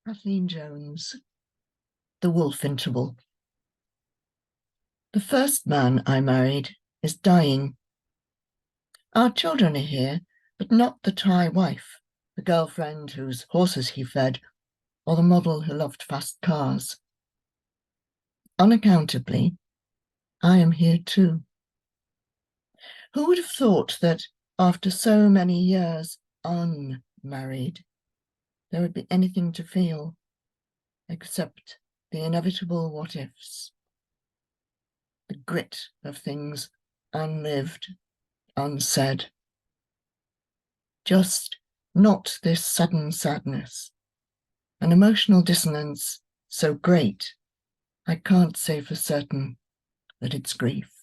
Kathleen Jones, The Wolf Interval. The first man I married is dying. Our children are here, but not the Thai wife, the girlfriend whose horses he fed, or the model who loved fast cars. Unaccountably, I am here too. Who would have thought that after so many years unmarried, there would be anything to feel except the inevitable what-ifs, the grit of things unlived, unsaid. Just not this sudden sadness, an emotional dissonance so great, I can't say for certain that it's grief.